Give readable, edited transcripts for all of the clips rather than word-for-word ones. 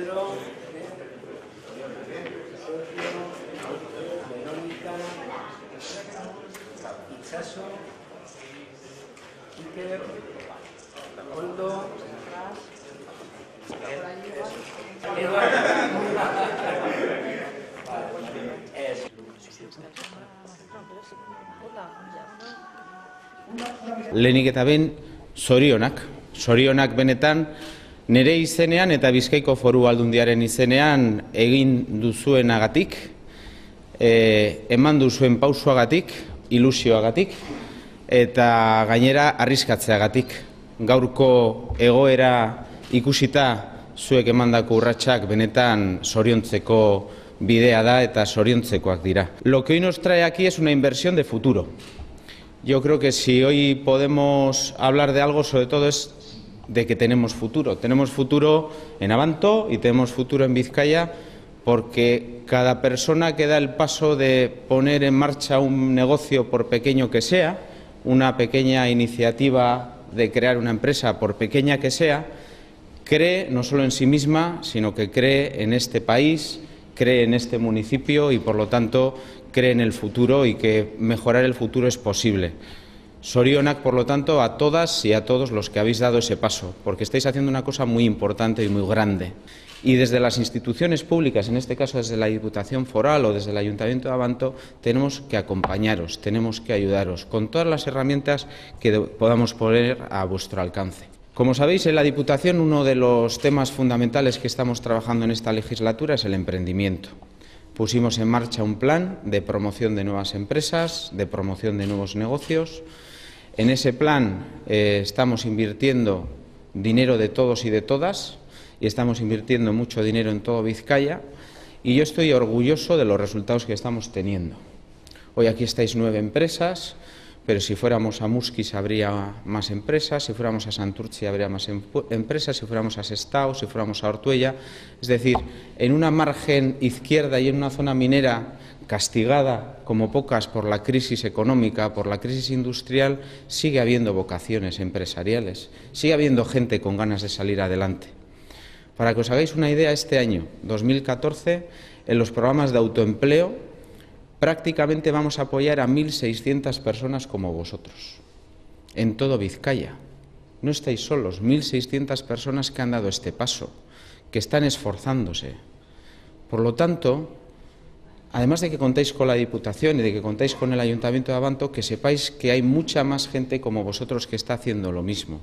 Pedro, Sergio, Verónica, Itxaso, Iker, Koldo, Eduardo. Lehenik eta behin, zorionak benetan, nire izenean eta Bizkaiko Foru Aldundiaren izenean egin duzuenagatik, eman duzuen pausoagatik, ilusioagatik, eta gainera arriskatzeagatik. Gaurko egoera ikusita zuek emandako urratsak benetan zoriontzeko bidea da eta zoriontzekoak dira. Lo que hoy nos trae aquí es una inversión de futuro. Yo creo que si hoy podemos hablar de algo, sobre todo es de que tenemos futuro. Tenemos futuro en Abanto y tenemos futuro en Vizcaya, porque cada persona que da el paso de poner en marcha un negocio, por pequeño que sea, una pequeña iniciativa de crear una empresa, por pequeña que sea, cree no solo en sí misma, sino que cree en este país, cree en este municipio y, por lo tanto, cree en el futuro y que mejorar el futuro es posible. Zorionak, por lo tanto, a todas y a todos los que habéis dado ese paso, porque estáis haciendo una cosa muy importante y muy grande. Y desde las instituciones públicas, en este caso desde la Diputación Foral o desde el Ayuntamiento de Abanto, tenemos que acompañaros, tenemos que ayudaros con todas las herramientas que podamos poner a vuestro alcance. Como sabéis, en la Diputación uno de los temas fundamentales que estamos trabajando en esta legislatura es el emprendimiento. Pusimos en marcha un plan de promoción de nuevas empresas, de promoción de nuevos negocios. En ese plan estamos invirtiendo dinero de todos y de todas y estamos invirtiendo mucho dinero en todo Vizcaya y yo estoy orgulloso de los resultados que estamos teniendo. Hoy aquí estáis 9 empresas, pero si fuéramos a Muskis habría más empresas, si fuéramos a Santurtzi habría más empresas, si fuéramos a Sestao, si fuéramos a Ortuella. Es decir, en una margen izquierda y en una zona minera castigada como pocas por la crisis económica, por la crisis industrial, sigue habiendo vocaciones empresariales, sigue habiendo gente con ganas de salir adelante. Para que os hagáis una idea, este año, 2014, en los programas de autoempleo, prácticamente vamos a apoyar a 1.600 personas como vosotros, en todo Vizcaya. No estáis solos, 1.600 personas que han dado este paso, que están esforzándose. Por lo tanto, además de que contáis con la Diputación y de que contáis con el Ayuntamiento de Abanto, que sepáis que hay mucha más gente como vosotros que está haciendo lo mismo.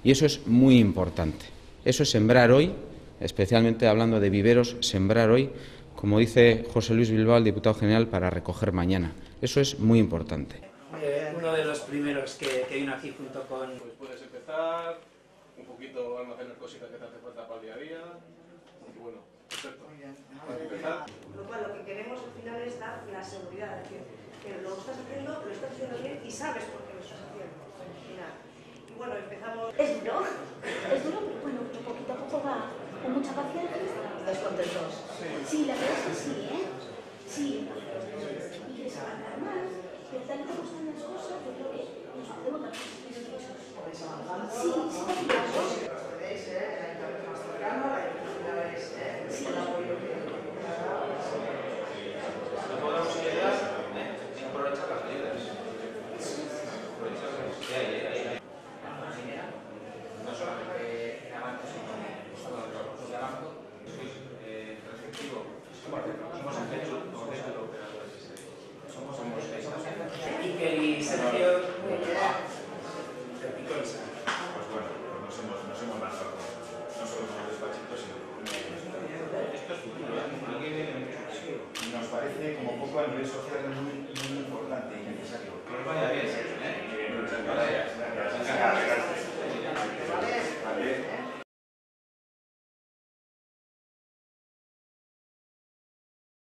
Y eso es muy importante. Eso es sembrar hoy, especialmente hablando de viveros, sembrar hoy, como dice José Luis Bilbao, el diputado general, para recoger mañana. Eso es muy importante. Uno de los primeros que vino aquí junto con... Pues puedes empezar, un poquito almacenar cositas que te hace falta para el día a día. Y bueno, perfecto. Para empezar. Lo que queremos al final es dar la seguridad, es decir, que lo estás haciendo bien y sabes por qué lo estás haciendo. Y bueno, empezamos... Es duro, pero bueno, poquito a poco va, con mucha paciencia. ¿Estáis contentos? Sí, la verdad es que sí, ¿eh? Sí. Y quieres avanzar más, pero tal y como están las cosas, yo creo que nos podemos dar más beneficios. Sí, sí, claro. ¿Podéis el ayuntamiento más cercano, la ayuntamiento es el apoyo que... No podemos ayudar sin aprovechar las ayudas. No solamente en Abanto, sino en todos los de Abanto, sois receptivo.